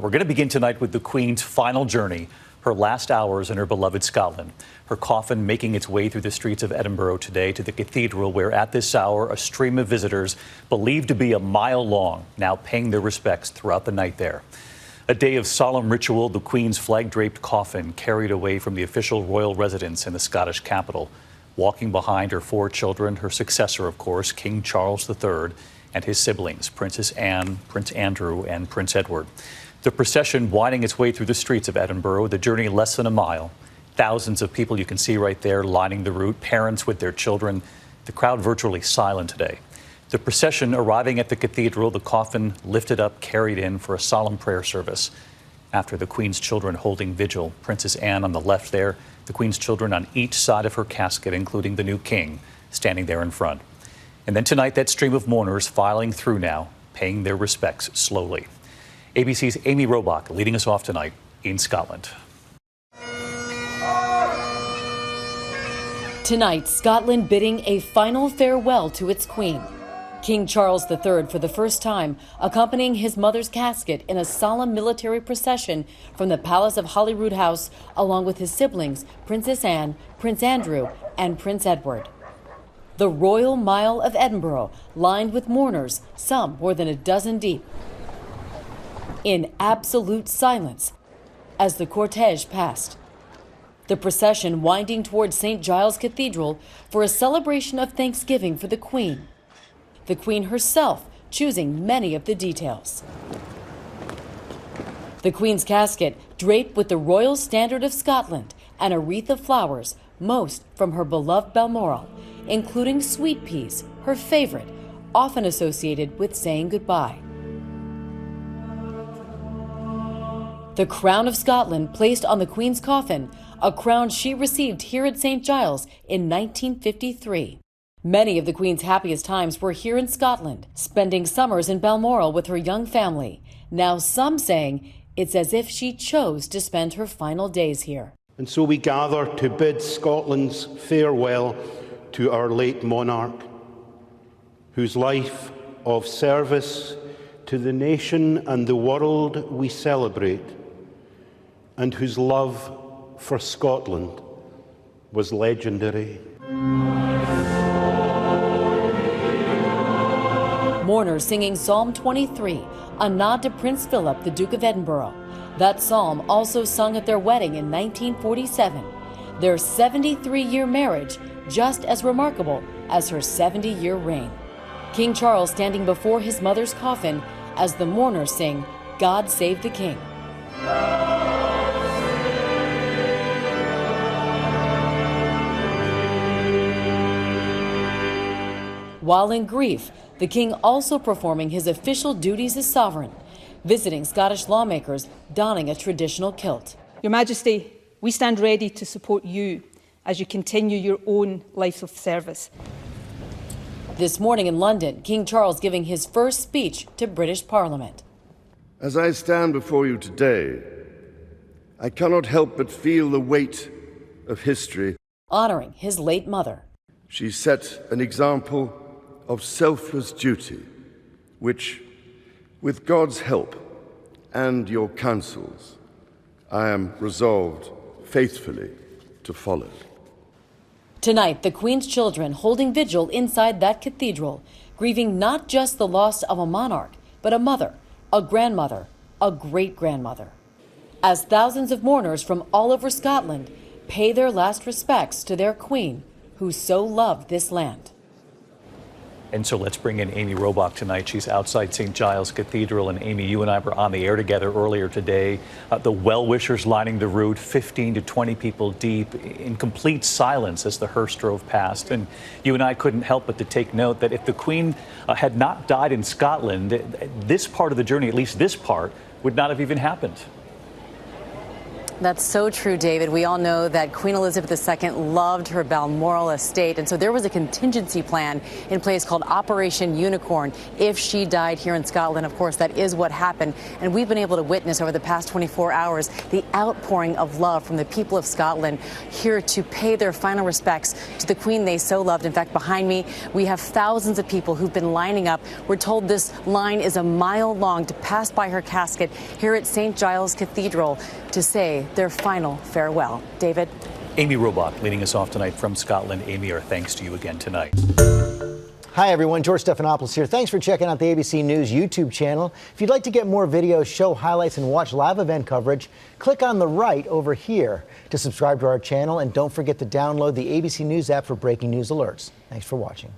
We're going to begin tonight with the Queen's final journey, her last hours in her beloved Scotland. Her coffin making its way through the streets of Edinburgh today to the cathedral, where at this hour a stream of visitors believed to be a mile long now paying their respects throughout the night there. A day of solemn ritual, the Queen's flag-draped coffin carried away from the official royal residence in the Scottish capital. Walking behind her 4 children, her successor, of course, King Charles III, and his siblings, Princess Anne, Prince Andrew, and Prince Edward. The procession winding its way through the streets of Edinburgh, the journey less than a mile. Thousands of people you can see right there lining the route, parents with their children. The crowd virtually silent today. The procession arriving at the cathedral, the coffin lifted up, carried in for a solemn prayer service. After the Queen's children holding vigil, Princess Anne on the left there, the Queen's children on each side of her casket, including the new king, standing there in front. And then tonight, that stream of mourners filing through now, paying their respects slowly. ABC's Amy Robach leading us off tonight in Scotland. Tonight, Scotland bidding a final farewell to its Queen. King Charles III, for the first time, accompanying his mother's casket in a solemn military procession from the Palace of Holyrood House, along with his siblings, Princess Anne, Prince Andrew, and Prince Edward. The Royal Mile of Edinburgh, lined with mourners, some more than a dozen deep, in absolute silence as the cortege passed. The procession winding towards St. Giles Cathedral for a celebration of thanksgiving for the Queen. The Queen herself choosing many of the details. The Queen's casket draped with the Royal Standard of Scotland and a wreath of flowers, most from her beloved Balmoral, including sweet peas, her favorite, often associated with saying goodbye. The crown of Scotland placed on the Queen's coffin, a crown she received here at St. Giles in 1953. Many of the Queen's happiest times were here in Scotland, spending summers in Balmoral with her young family. Now some saying it's as if she chose to spend her final days here. And so we gather to bid Scotland's farewell to our late monarch, whose life of service to the nation and the world we celebrate, and whose love for Scotland was legendary. Mourners singing Psalm 23, a nod to Prince Philip, the Duke of Edinburgh. That psalm also sung at their wedding in 1947. Their 73-year marriage just as remarkable as her 70-year reign. King Charles standing before his mother's coffin as the mourners sing, God Save the King. While in grief, the King also performing his official duties as sovereign, visiting Scottish lawmakers donning a traditional kilt. Your Majesty, we stand ready to support you as you continue your own life of service. This morning in London, King Charles giving his first speech to British Parliament. As I stand before you today, I cannot help but feel the weight of history. Honoring his late mother. She set an example of selfless duty, which, with God's help and your counsels, I am resolved faithfully to follow. Tonight, the Queen's children holding vigil inside that cathedral, grieving not just the loss of a monarch, but a mother, a grandmother, a great-grandmother. As thousands of mourners from all over Scotland pay their last respects to their Queen, who so loved this land. And so let's bring in Amy Robach tonight. She's outside St. Giles Cathedral. And Amy, you and I were on the air together earlier today. The well-wishers lining the route, 15 to 20 people deep, in complete silence as the hearse drove past. And you and I couldn't help but to take note that if the Queen had not died in Scotland, this part of the journey, at least this part, would not have even happened. That's so true, David. We all know that Queen Elizabeth II loved her Balmoral estate, and so there was a contingency plan in place called Operation Unicorn if she died here in Scotland. Of course, that is what happened, and we've been able to witness over the past 24 hours the outpouring of love from the people of Scotland here to pay their final respects to the Queen they so loved. In fact, behind me, we have thousands of people who've been lining up. We're told this line is a mile long to pass by her casket here at St. Giles Cathedral to say their final farewell. David? Amy Robach leading us off tonight from Scotland. Amy, our thanks to you again tonight. Hi, everyone. George Stephanopoulos here. Thanks for checking out the ABC News YouTube channel. If you'd like to get more videos, show highlights, and watch live event coverage, click on the right over here to subscribe to our channel. And don't forget to download the ABC News app for breaking news alerts. Thanks for watching.